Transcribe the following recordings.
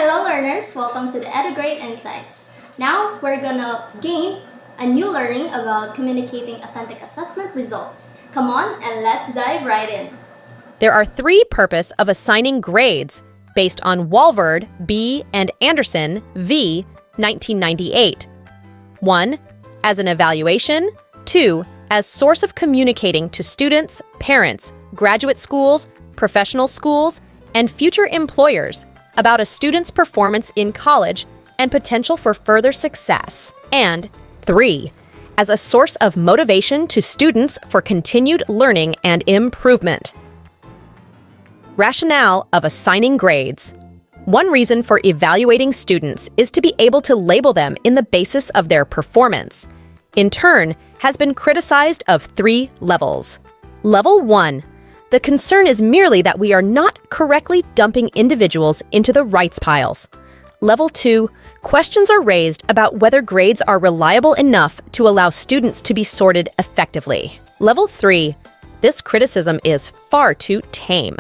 Hello learners, welcome to the EduGrade Insights. Now we're gonna gain a new learning about communicating authentic assessment results. Come on and let's dive right in. There are three purposes of assigning grades based on Walvard, B., and Anderson, V., 1998. 1. As an evaluation. 2. As source of communicating to students, parents, graduate schools, professional schools, and future employers about a student's performance in college and potential for further success. And 3. As a source of motivation to students for continued learning and improvement. Rationale of assigning grades. One reason for evaluating students is to be able to label them in the basis of their performance. In turn, has been criticized of 3 levels. Level 1. The concern is merely that we are not correctly dumping individuals into the rights piles. Level 2. Questions are raised about whether grades are reliable enough to allow students to be sorted effectively. Level 3. This criticism is far too tame.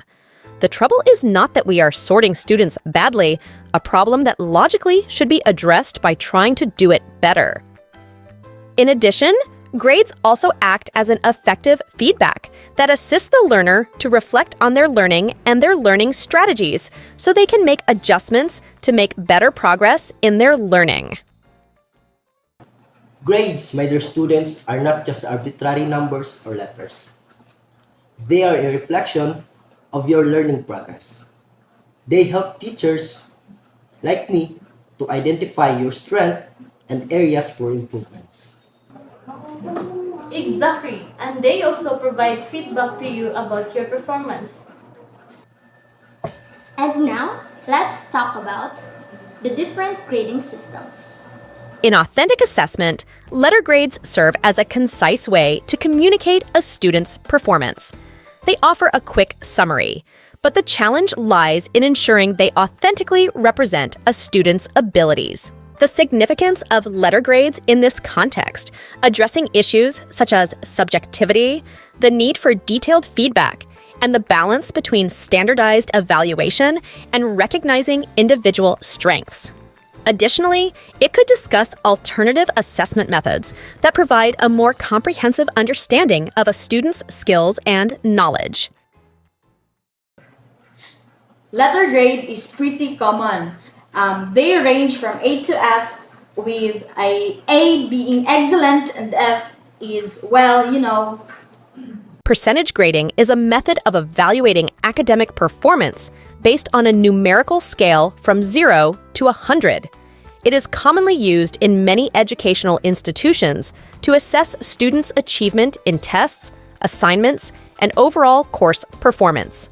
The trouble is not that we are sorting students badly, a problem that logically should be addressed by trying to do it better. In addition, grades also act as an effective feedback that assists the learner to reflect on their learning and their learning strategies so they can make adjustments to make better progress in their learning. Grades, my dear students, are not just arbitrary numbers or letters. They are a reflection of your learning progress. They help teachers like me to identify your strength and areas for improvements. Exactly, and they also provide feedback to you about your performance. And now, let's talk about the different grading systems. In authentic assessment, letter grades serve as a concise way to communicate a student's performance. They offer a quick summary, but the challenge lies in ensuring they authentically represent a student's abilities. The significance of letter grades in this context, addressing issues such as subjectivity, the need for detailed feedback, and the balance between standardized evaluation and recognizing individual strengths. Additionally, it could discuss alternative assessment methods that provide a more comprehensive understanding of a student's skills and knowledge. Letter grade is pretty common. They range from A to F, with A being excellent and F is, Percentage grading is a method of evaluating academic performance based on a numerical scale from 0 to 100. It is commonly used in many educational institutions to assess students' achievement in tests, assignments, and overall course performance.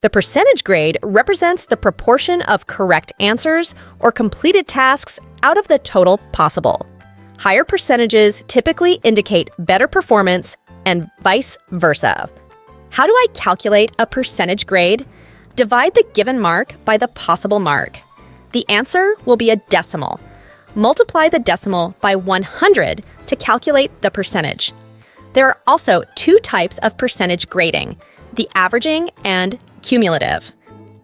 The percentage grade represents the proportion of correct answers or completed tasks out of the total possible. Higher percentages typically indicate better performance and vice versa. How do I calculate a percentage grade? Divide the given mark by the possible mark. The answer will be a decimal. Multiply the decimal by 100 to calculate the percentage. There are also 2 types of percentage grading: the averaging and cumulative.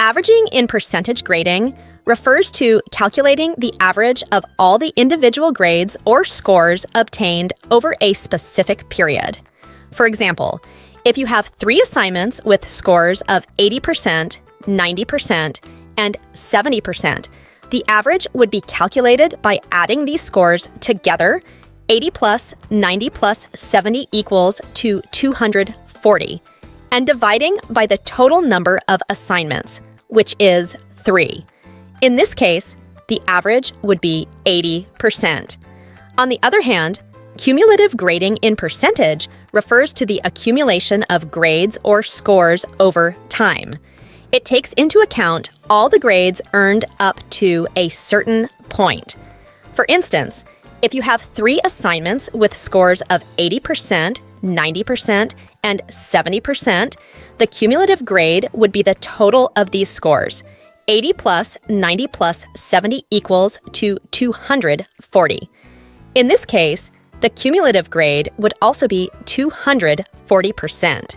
Averaging in percentage grading refers to calculating the average of all the individual grades or scores obtained over a specific period. For example, if you have 3 assignments with scores of 80%, 90%, and 70%, the average would be calculated by adding these scores together. 80 plus 90 plus 70 equals to 240. And dividing by the total number of assignments, which is 3. In this case, the average would be 80%. On the other hand, cumulative grading in percentage refers to the accumulation of grades or scores over time. It takes into account all the grades earned up to a certain point. For instance, if you have 3 assignments with scores of 80%, 90%, and 70%, the cumulative grade would be the total of these scores. 80 plus 90 plus 70 equals to 240. In this case, the cumulative grade would also be 240%.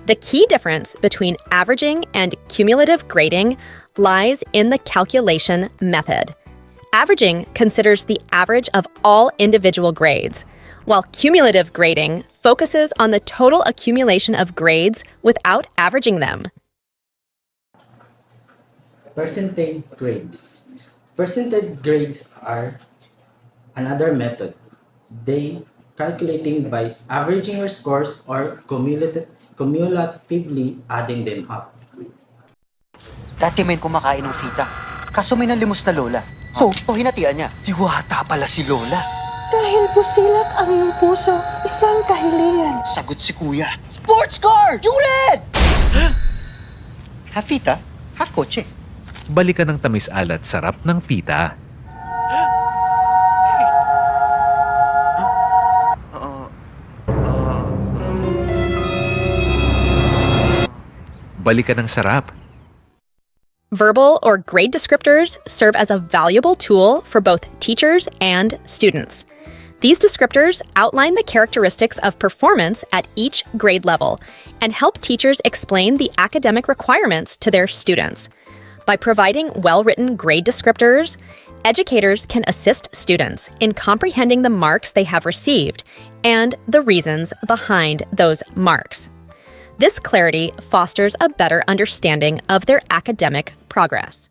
The key difference between averaging and cumulative grading lies in the calculation method. Averaging considers the average of all individual grades, while cumulative grading focuses on the total accumulation of grades without averaging them. Percentage grades. Percentage grades are another method. They calculating by averaging your scores or cumulatively adding them up. Dati may kumakain ng fita. Kaso may nalimos na lola. So, hinatian niya. Diwata pala si lola. Dahil busilak ang iyong puso, isang kahilingan. Sagot si kuya. Sports car! Yulet! Half fita, half kotse. Balikan ng tamis alat sarap ng fita. Balikan ng sarap. Verbal or grade descriptors serve as a valuable tool for both teachers and students. These descriptors outline the characteristics of performance at each grade level and help teachers explain the academic requirements to their students. By providing well-written grade descriptors, educators can assist students in comprehending the marks they have received and the reasons behind those marks. This clarity fosters a better understanding of their academic progress.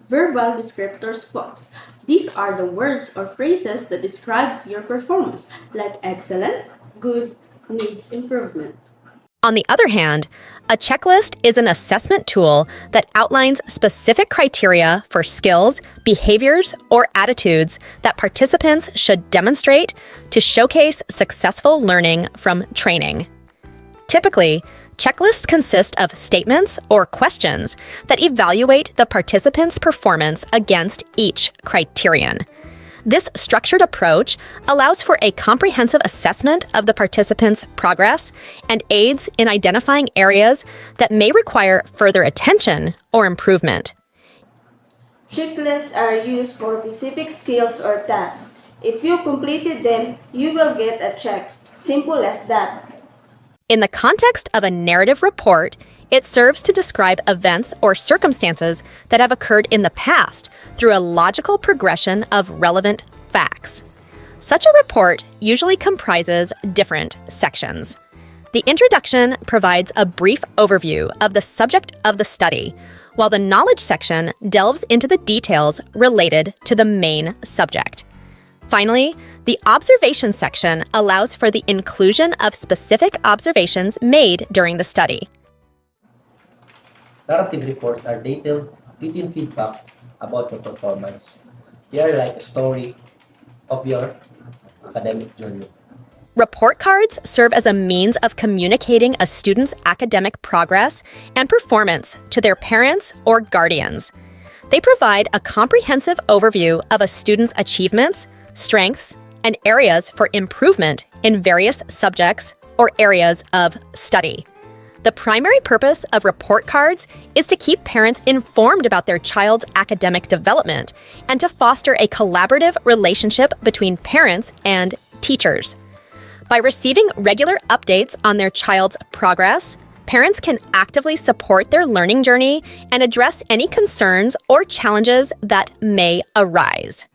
Verbal descriptors box. These are the words or phrases that describes your performance, like excellent, good, needs improvement. On the other hand, a checklist is an assessment tool that outlines specific criteria for skills, behaviors, or attitudes that participants should demonstrate to showcase successful learning from training. Typically, checklists consist of statements or questions that evaluate the participant's performance against each criterion. This structured approach allows for a comprehensive assessment of the participant's progress and aids in identifying areas that may require further attention or improvement. Checklists are used for specific skills or tasks. If you completed them, you will get a check. Simple as that. In the context of a narrative report, it serves to describe events or circumstances that have occurred in the past through a logical progression of relevant facts. Such a report usually comprises different sections. The introduction provides a brief overview of the subject of the study, while the knowledge section delves into the details related to the main subject. Finally, the observation section allows for the inclusion of specific observations made during the study. Narrative reports are detailed, written feedback about your performance. They are like a story of your academic journey. Report cards serve as a means of communicating a student's academic progress and performance to their parents or guardians. They provide a comprehensive overview of a student's achievements, strengths, and areas for improvement in various subjects or areas of study. The primary purpose of report cards is to keep parents informed about their child's academic development and to foster a collaborative relationship between parents and teachers. By receiving regular updates on their child's progress, parents can actively support their learning journey and address any concerns or challenges that may arise.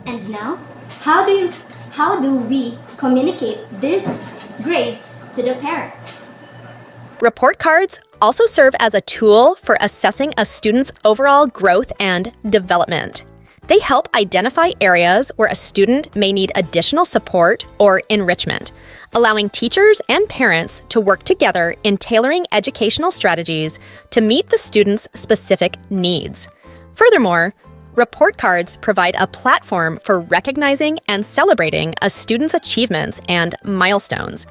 And now, how do we communicate these grades to the parents? Report cards also serve as a tool for assessing a student's overall growth and development. They help identify areas where a student may need additional support or enrichment, allowing teachers and parents to work together in tailoring educational strategies to meet the student's specific needs. Furthermore, report cards provide a platform for recognizing and celebrating a student's achievements and milestones.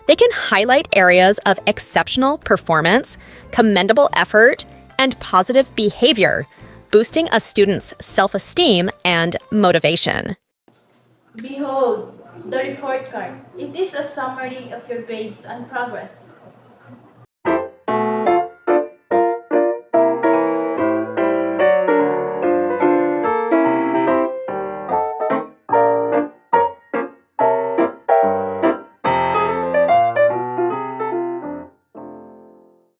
They can highlight areas of exceptional performance, commendable effort, and positive behavior, boosting a student's self-esteem and motivation. Behold, the report card. It is a summary of your grades and progress.